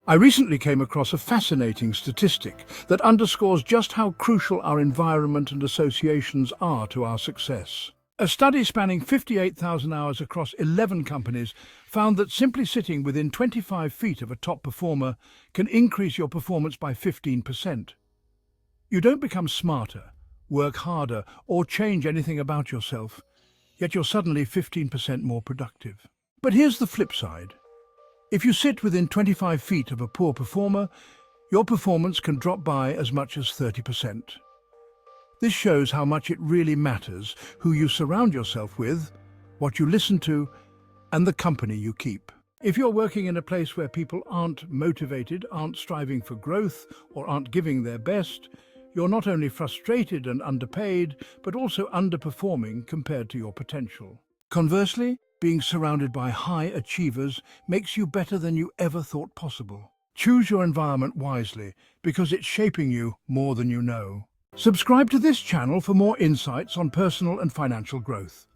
I recently came across a fascinating statistic that underscores just how crucial our environment and associations are to our success. A study spanning 58,000 hours across 11 companies found that simply sitting within 25 feet of a top performer can increase your performance by 15%. You don't become smarter, work harder, or change anything about yourself, yet you're suddenly 15% more productive. But here's the flip side. If you sit within 25 feet of a poor performer, your performance can drop by as much as 30%. This shows how much it really matters who you surround yourself with, what you listen to, and the company you keep. If you're working in a place where people aren't motivated, aren't striving for growth, or aren't giving their best, you're not only frustrated and underpaid, but also underperforming compared to your potential. Conversely, being surrounded by high achievers makes you better than you ever thought possible. Choose your environment wisely, because it's shaping you more than you know. Subscribe to this channel for more insights on personal and financial growth.